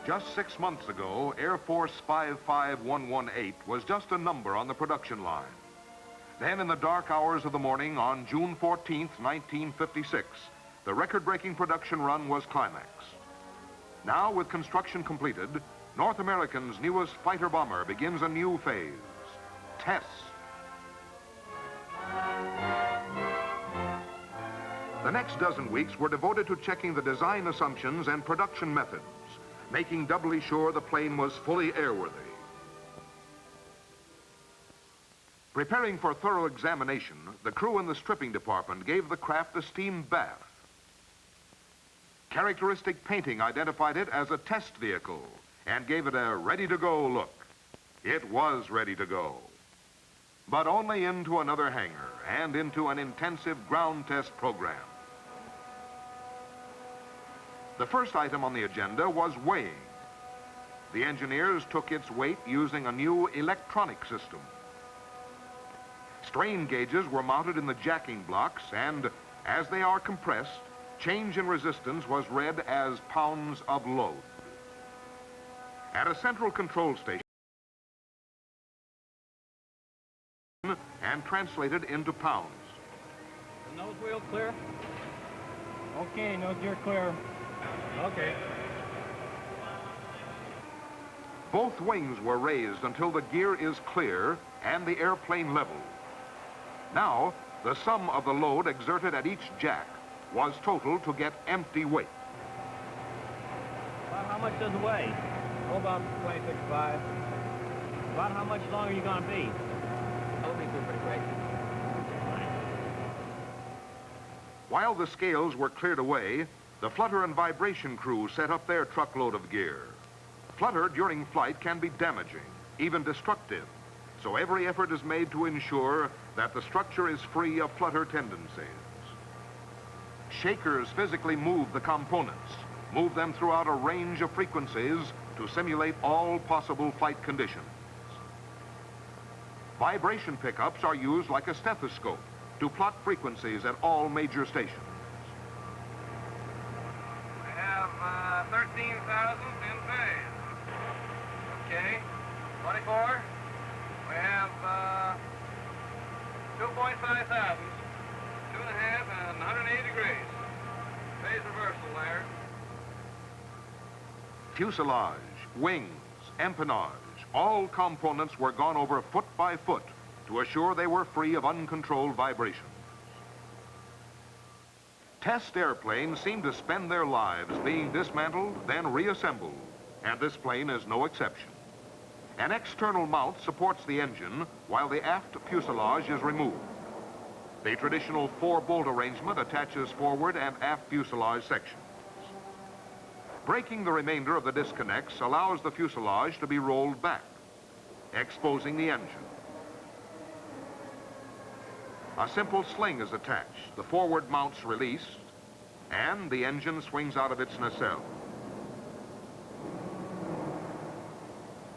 Just 6 months ago, Air Force 55118 was just a number on the production line. Then in the dark hours of the morning on June 14th, 1956, the record-breaking production run was climaxed. Now, with construction completed, North America's newest fighter bomber begins a new phase, tests. The next dozen weeks were devoted to checking the design assumptions and production methods, making doubly sure the plane was fully airworthy. Preparing for thorough examination, the crew in the stripping department gave the craft a steam bath. Characteristic painting identified it as a test vehicle and gave it a ready-to-go look. It was ready to go, but only into another hangar and into an intensive ground test program. The first item on the agenda was weighing. The engineers took its weight using a new electronic system. Strain gauges were mounted in the jacking blocks, and as they are compressed, change in resistance was read as pounds of load. At a central control station, and translated into pounds. The nose wheel clear? Okay, nose gear clear. Okay. Both wings were raised until the gear is clear and the airplane level. Now, the sum of the load exerted at each jack was total to get empty weight. About how much does it weigh? Oh, about 26.5. About how much longer are you going to be? I'll be pretty quick. While the scales were cleared away, the flutter and vibration crew set up their truckload of gear. Flutter during flight can be damaging, even destructive, so every effort is made to ensure that the structure is free of flutter tendencies. Shakers physically move the components, move them throughout a range of frequencies to simulate all possible flight conditions. Vibration pickups are used like a stethoscope to plot frequencies at all major stations. We have 13 thousandths in phase. Okay, 24. We have 2.5 thousandths, 2.5 and 180 degrees. Phase reversal there. Fuselage, wings, empennage, all components were gone over foot by foot to assure they were free of uncontrolled vibrations. Test airplanes seem to spend their lives being dismantled, then reassembled, and this plane is no exception. An external mount supports the engine while the aft fuselage is removed. The traditional 4-bolt arrangement attaches forward and aft fuselage sections. Breaking the remainder of the disconnects allows the fuselage to be rolled back, exposing the engine. A simple sling is attached, the forward mounts released, and the engine swings out of its nacelle.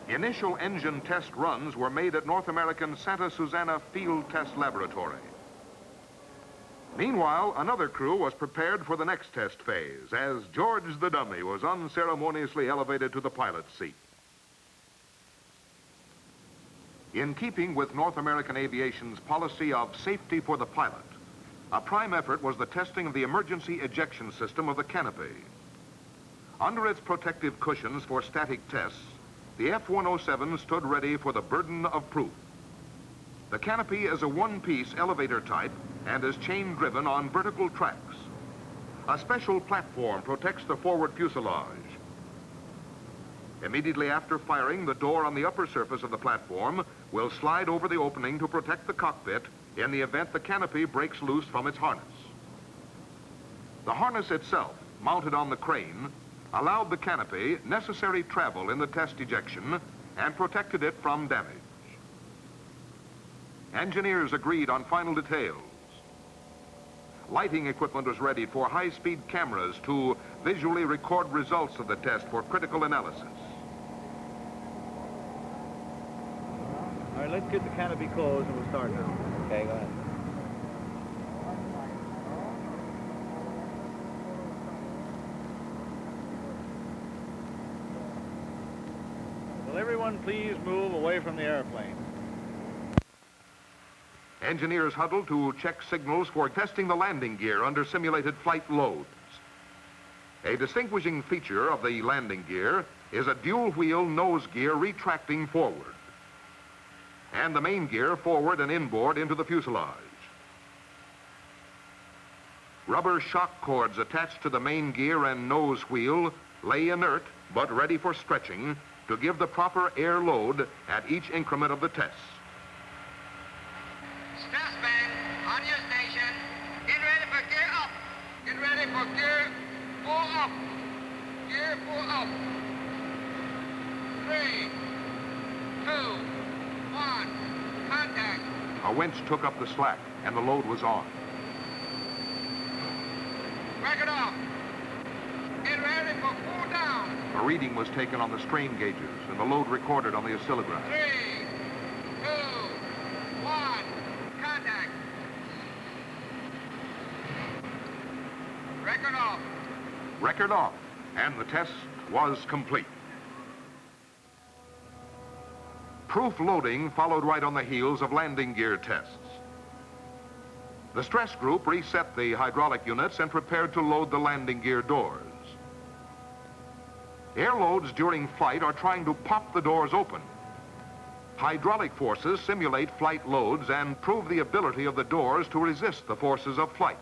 Initial engine test runs were made at North American Santa Susana Field Test Laboratory. Meanwhile, another crew was prepared for the next test phase as George the Dummy was unceremoniously elevated to the pilot's seat. In keeping with North American Aviation's policy of safety for the pilot, a prime effort was the testing of the emergency ejection system of the canopy. Under its protective cushions for static tests, the F-107 stood ready for the burden of proof. The canopy is a one-piece elevator type and is chain-driven on vertical tracks. A special platform protects the forward fuselage. Immediately after firing, the door on the upper surface of the platform will slide over the opening to protect the cockpit in the event the canopy breaks loose from its harness. The harness itself, mounted on the crane, allowed the canopy necessary travel in the test ejection and protected it from damage. Engineers agreed on final details. Lighting equipment was ready for high-speed cameras to visually record results of the test for critical analysis. All right, let's get the canopy closed and we'll start now. Okay, go ahead. Everyone please move away from the airplane. Engineers huddled to check signals for testing the landing gear under simulated flight loads. A distinguishing feature of the landing gear is a dual-wheel nose gear retracting forward, and the main gear forward and inboard into the fuselage. Rubber shock cords attached to the main gear and nose wheel lay inert but ready for stretching to give the proper air load at each increment of the tests. Stress band on your station. Get ready for gear up. Get ready for gear 4 up. Gear 4 up. 3, 2, 1, contact. A winch took up the slack and the load was on. Break it off. Get ready for cool down. A reading was taken on the strain gauges and the load recorded on the oscillograph. 3, 2, 1, contact. Record off. Record off, and the test was complete. Proof loading followed right on the heels of landing gear tests. The stress group reset the hydraulic units and prepared to load the landing gear doors. Air loads during flight are trying to pop the doors open. Hydraulic forces simulate flight loads and prove the ability of the doors to resist the forces of flight.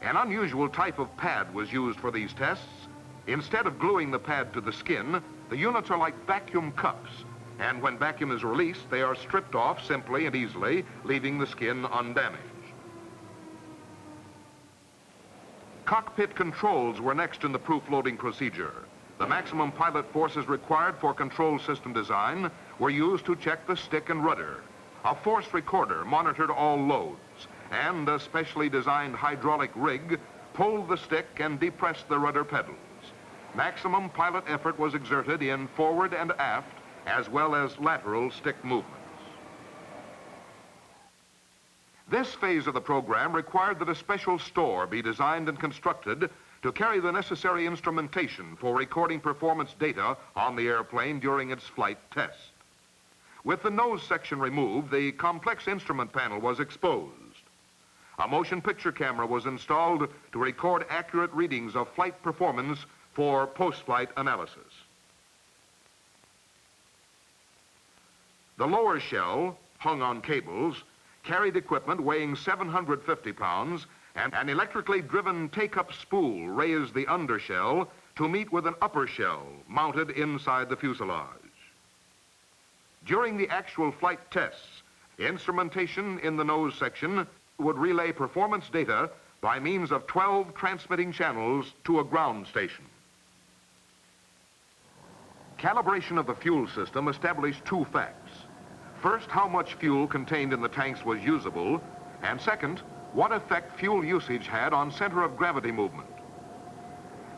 An unusual type of pad was used for these tests. Instead of gluing the pad to the skin, the units are like vacuum cups, and when vacuum is released, they are stripped off simply and easily, leaving the skin undamaged. Cockpit controls were next in the proof loading procedure. The maximum pilot forces required for control system design were used to check the stick and rudder. A force recorder monitored all loads, and a specially designed hydraulic rig pulled the stick and depressed the rudder pedals. Maximum pilot effort was exerted in forward and aft, as well as lateral stick movements. This phase of the program required that a special store be designed and constructed to carry the necessary instrumentation for recording performance data on the airplane during its flight test. With the nose section removed, the complex instrument panel was exposed. A motion picture camera was installed to record accurate readings of flight performance for post-flight analysis. The lower shell, hung on cables, carried equipment weighing 750 pounds, and an electrically driven take-up spool raised the undershell to meet with an upper shell mounted inside the fuselage. During the actual flight tests, instrumentation in the nose section would relay performance data by means of 12 transmitting channels to a ground station. Calibration of the fuel system established two facts. First, how much fuel contained in the tanks was usable, and second, what effect fuel usage had on center of gravity movement.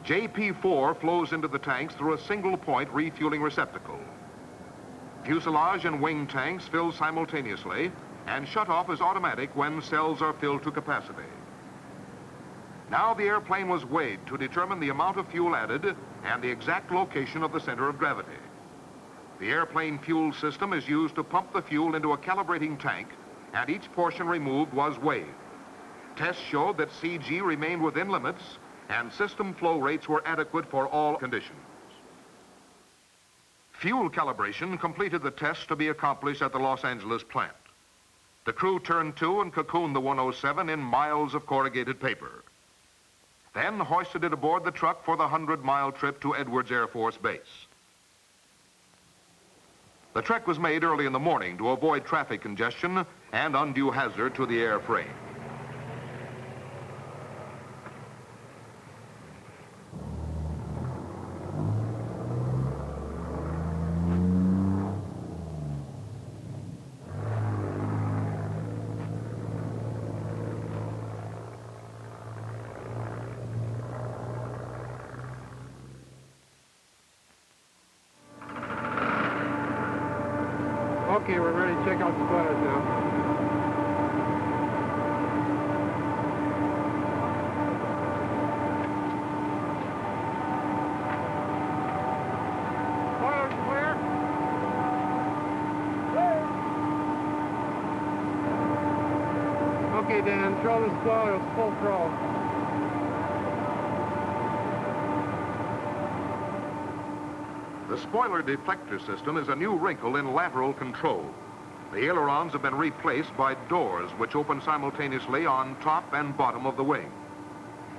JP4 flows into the tanks through a single-point refueling receptacle. Fuselage and wing tanks fill simultaneously, and shut-off is automatic when cells are filled to capacity. Now the airplane was weighed to determine the amount of fuel added and the exact location of the center of gravity. The airplane fuel system is used to pump the fuel into a calibrating tank, and each portion removed was weighed. Tests showed that CG remained within limits, and system flow rates were adequate for all conditions. Fuel calibration completed the tests to be accomplished at the Los Angeles plant. The crew turned to and cocooned the 107 in miles of corrugated paper. Then hoisted it aboard the truck for the 100-mile trip to Edwards Air Force Base. The trek was made early in the morning to avoid traffic congestion and undue hazard to the airframe. Okay, we're ready to check out the splitters now. Okay, Dan, throw the spoilers full throw. The spoiler deflector system is a new wrinkle in lateral control. The ailerons have been replaced by doors which open simultaneously on top and bottom of the wing.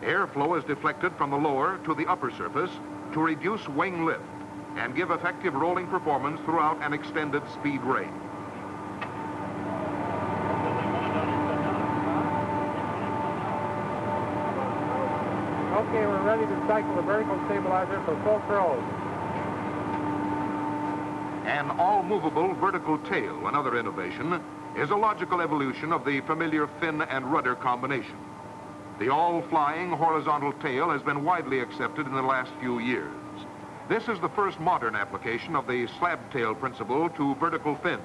Airflow is deflected from the lower to the upper surface to reduce wing lift and give effective rolling performance throughout an extended speed range. Okay, we're ready to cycle the vertical stabilizer for full throws. An all-movable vertical tail, another innovation, is a logical evolution of the familiar fin and rudder combination. The all-flying horizontal tail has been widely accepted in the last few years. This is the first modern application of the slab tail principle to vertical fins.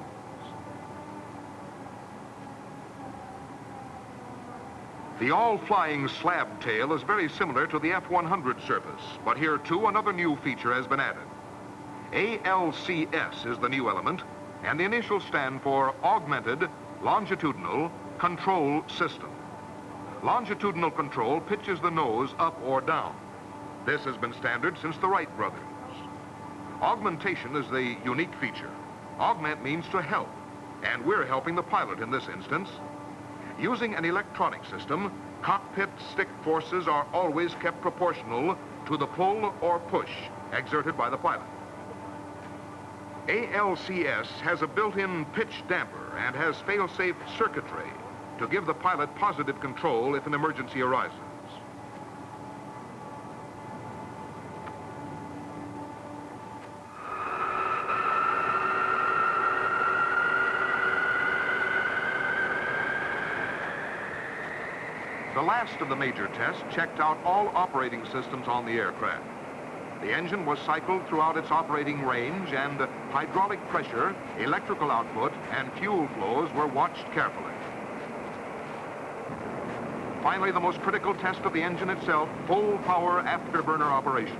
The all-flying slab tail is very similar to the F-100 surface, but here too another new feature has been added. ALCS is the new element, and the initials stand for Augmented Longitudinal Control System. Longitudinal control pitches the nose up or down. This has been standard since the Wright brothers. Augmentation is the unique feature. Augment means to help, and we're helping the pilot in this instance. Using an electronic system, cockpit stick forces are always kept proportional to the pull or push exerted by the pilot. ALCS has a built-in pitch damper and has fail-safe circuitry to give the pilot positive control if an emergency arises. The last of the major tests checked out all operating systems on the aircraft. The engine was cycled throughout its operating range, and hydraulic pressure, electrical output, and fuel flows were watched carefully. Finally, the most critical test of the engine itself, full power afterburner operation.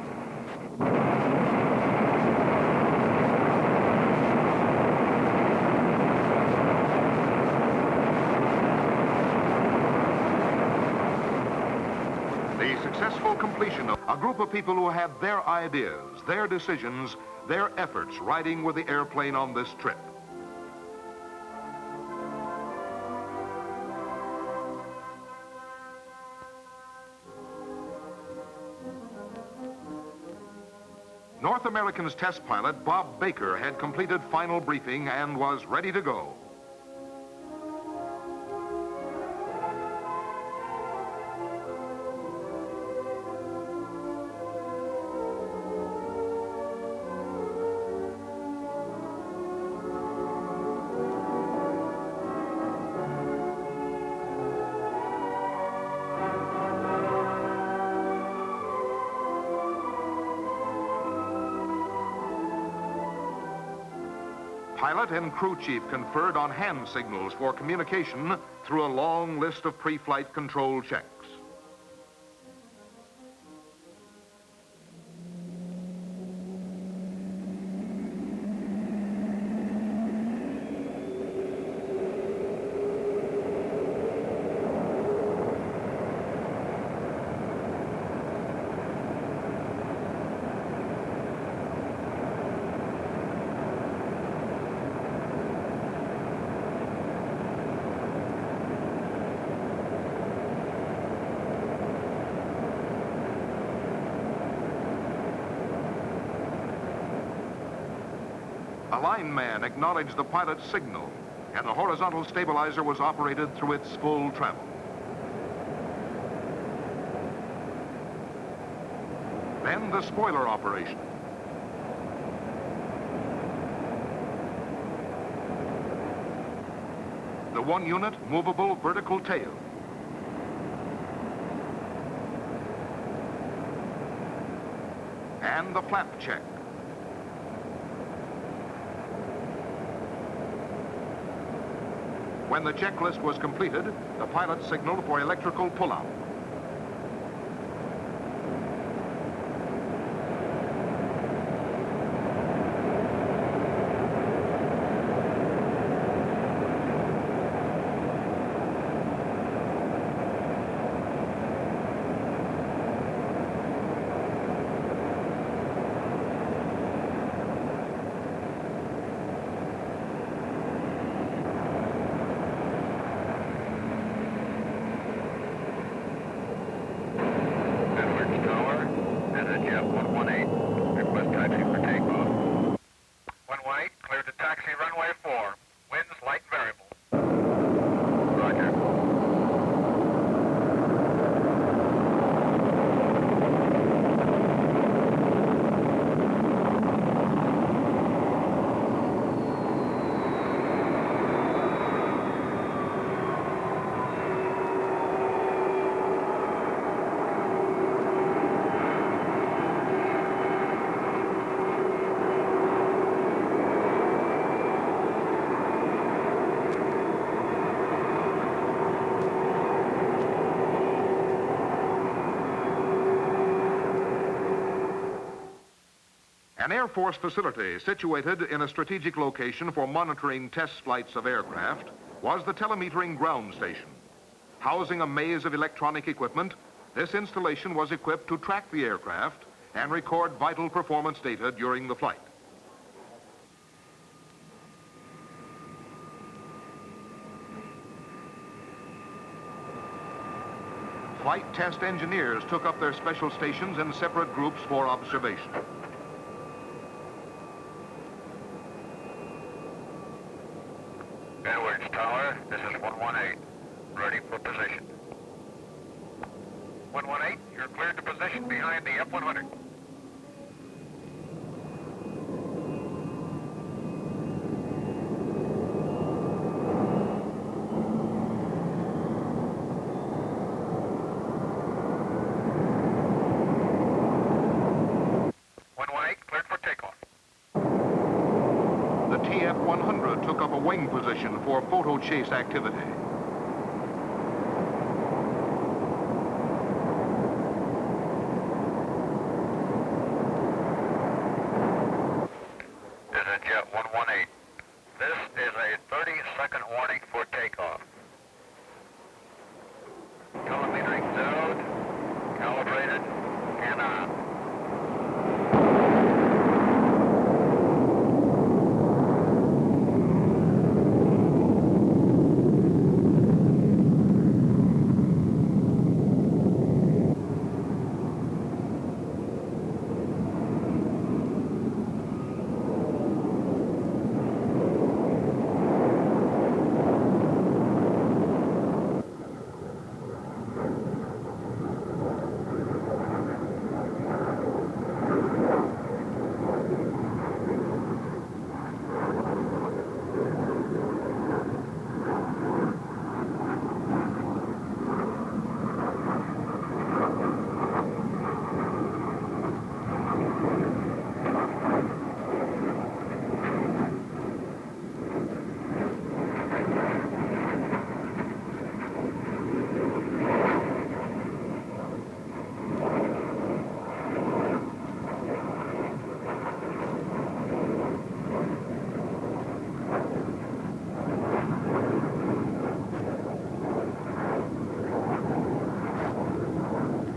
The successful completion of a group of people who had their ideas, their decisions, their efforts riding with the airplane on this trip. North American's test pilot, Bob Baker, had completed final briefing and was ready to go. Pilot and crew chief conferred on hand signals for communication through a long list of pre-flight control checks. A lineman acknowledged the pilot's signal, and the horizontal stabilizer was operated through its full travel. Then the spoiler operation. The one-unit movable vertical tail. And the flap check. When the checklist was completed, the pilot signaled for electrical pullout. taxi runway 4. Winds light variable. Roger. An Air Force facility situated in a strategic location for monitoring test flights of aircraft was the telemetering ground station. Housing a maze of electronic equipment, this installation was equipped to track the aircraft and record vital performance data during the flight. Flight test engineers took up their special stations in separate groups for observation. Edwards Tower, this is 118. Ready for position. 118, you're cleared to position behind the F-100. The F-100 took up a wing position for photo chase activity. This is Jet 118. This is a 30-second warning for takeoff. Telemetering zeroed, calibrated, and on.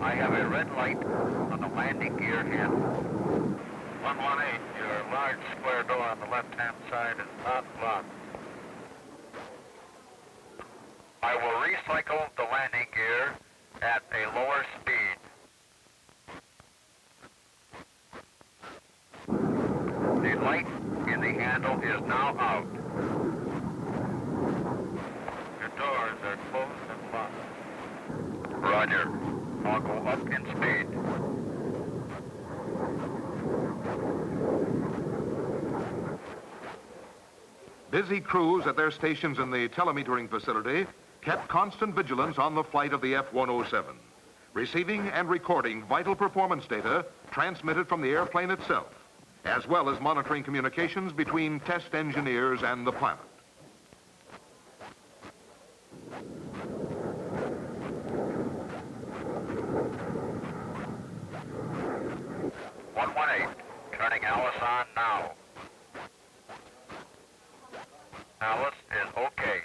I have a red light on the landing gear handle. 118, your large square door on the left-hand side is not locked. I will recycle the landing gear at a lower speed. The light in the handle is now out. Your doors are closed and locked. Roger. I'll go up in speed. Busy crews at their stations in the telemetering facility kept constant vigilance on the flight of the F-107, receiving and recording vital performance data transmitted from the airplane itself, as well as monitoring communications between test engineers and the pilot. Turning Alice on now. Alice is okay.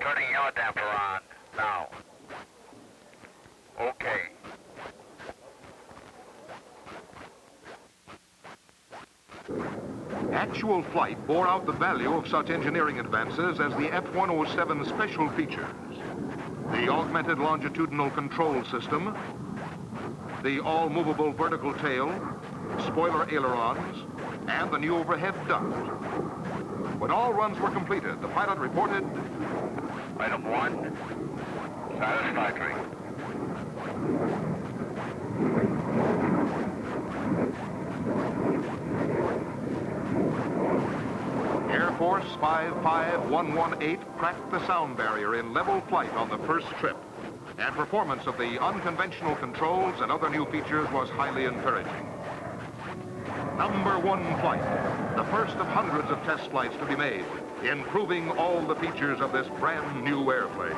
Turning yaw damper on now. Okay. Actual flight bore out the value of such engineering advances as the F-107 special features: the augmented longitudinal control system, the all-movable vertical tail, spoiler ailerons, and the new overhead duct. When all runs were completed, the pilot reported, Item 1, satisfactory. Air Force 55118 cracked the sound barrier in level flight on the first trip, and performance of the unconventional controls and other new features was highly encouraging. Number 1 flight, the first of hundreds of test flights to be made, improving all the features of this brand new airplane.